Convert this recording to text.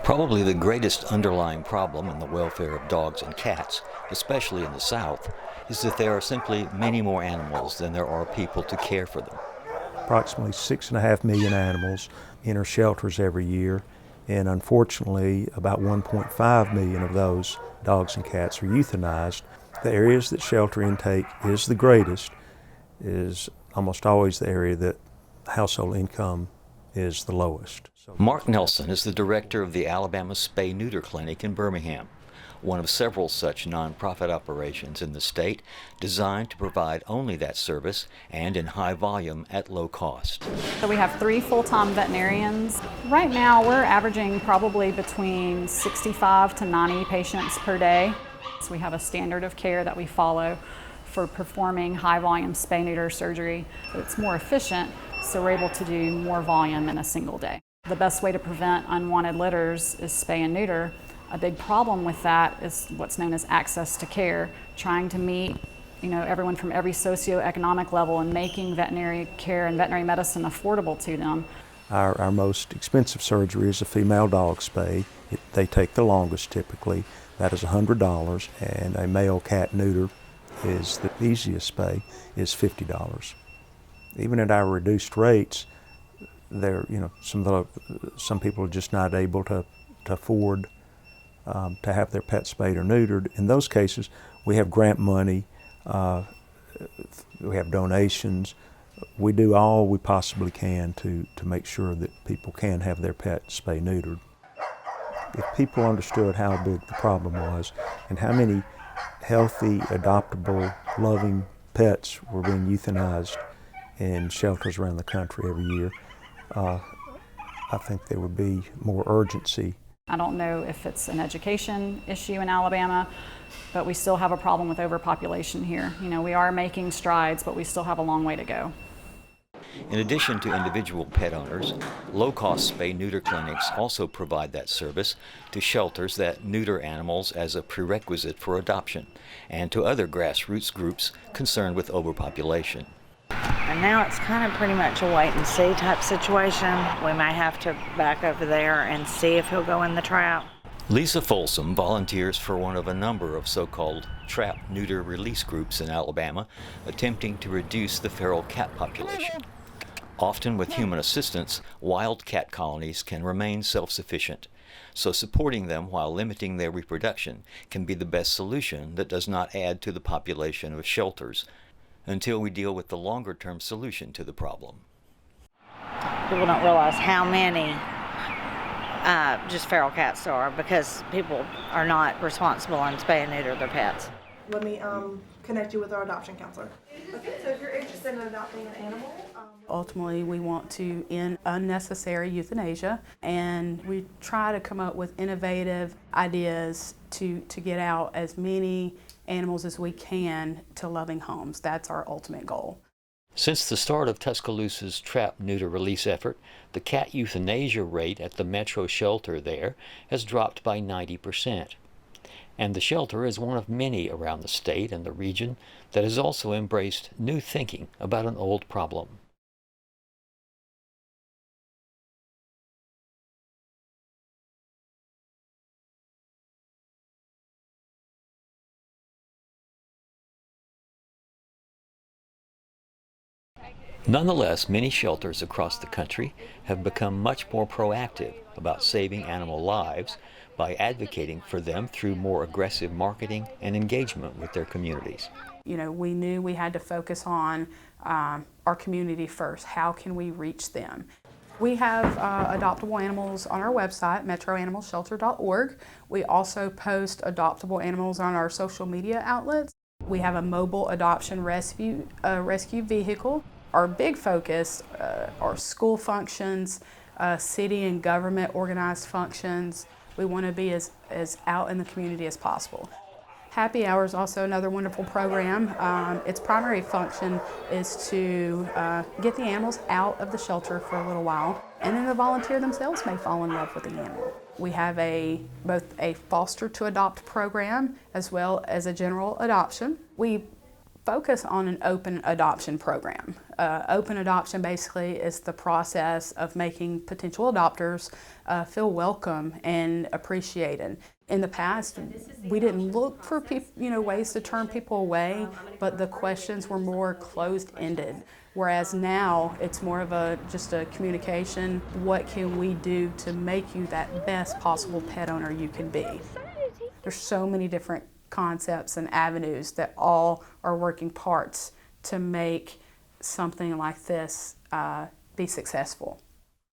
Probably the greatest underlying problem in the welfare of dogs and cats, especially in the South, is that there are simply many more animals than there are people to care for them. Approximately 6.5 million animals enter shelters every year, and unfortunately about 1.5 million of those dogs and cats are euthanized. The areas that shelter intake is the greatest is almost always the area that household income is the lowest. Mark Nelson is the director of the Alabama Spay-Neuter Clinic in Birmingham, one of several such nonprofit operations in the state designed to provide only that service and in high volume at low cost. So we have 3 full-time veterinarians. Right now we're averaging probably between 65 to 90 patients per day. So we have a standard of care that we follow for performing high volume spay-neuter surgery. It's more efficient, so we're able to do more volume in a single day. The best way to prevent unwanted litters is spay and neuter. A big problem with that is what's known as access to care, trying to meet everyone from every socioeconomic level and making veterinary care and veterinary medicine affordable to them. Our most expensive surgery is a female dog spay. They take the longest typically. That is $100, and a male cat neuter is the easiest spay, is $50. Even at our reduced rates, some people are just not able to afford to have their pet spayed or neutered. In those cases, we have grant money, we have donations. We do all we possibly can to make sure that people can have their pet spay neutered. If people understood how big the problem was and how many healthy, adoptable, loving pets were being euthanized in shelters around the country every year, I think there would be more urgency. I don't know if it's an education issue in Alabama, but we still have a problem with overpopulation here. We are making strides, but we still have a long way to go. In addition to individual pet owners, low-cost spay-neuter clinics also provide that service to shelters that neuter animals as a prerequisite for adoption, and to other grassroots groups concerned with overpopulation. And now it's kind of pretty much a wait-and-see type situation. We may have to back over there and see if he'll go in the trap. Lisa Folsom volunteers for one of a number of so-called trap-neuter release groups in Alabama attempting to reduce the feral cat population. Often with human assistance, wild cat colonies can remain self-sufficient, so supporting them while limiting their reproduction can be the best solution that does not add to the population of shelters until we deal with the longer-term solution to the problem. People don't realize how many just feral cats there are because people are not responsible and spay and neuter their pets. Let me connect you with our adoption counselor. Okay, so if you're interested in adopting an animal. Ultimately, we want to end unnecessary euthanasia, and we try to come up with innovative ideas to get out as many animals as we can to loving homes. That's our ultimate goal. Since the start of Tuscaloosa's trap-neuter release effort, the cat euthanasia rate at the Metro shelter there has dropped by 90%. And the shelter is one of many around the state and the region that has also embraced new thinking about an old problem. Nonetheless, many shelters across the country have become much more proactive about saving animal lives by advocating for them through more aggressive marketing and engagement with their communities. We knew we had to focus on our community first. How can we reach them? We have adoptable animals on our website, metroanimalshelter.org. We also post adoptable animals on our social media outlets. We have a mobile adoption rescue vehicle. Our big focus are school functions, city and government organized functions. We want to be as out in the community as possible. Happy Hour is also another wonderful program. Its primary function is to get the animals out of the shelter for a little while, and then the volunteer themselves may fall in love with the animal. We have both a foster to adopt program as well as a general adoption. We focus on an open adoption program. Open adoption basically is the process of making potential adopters feel welcome and appreciated. In the past, we didn't look for ways to turn people away, but the questions were more closed-ended. Whereas now it's more of just a communication. What can we do to make you that best possible pet owner you can be? There's so many different concepts and avenues that all are working parts to make something like this be successful.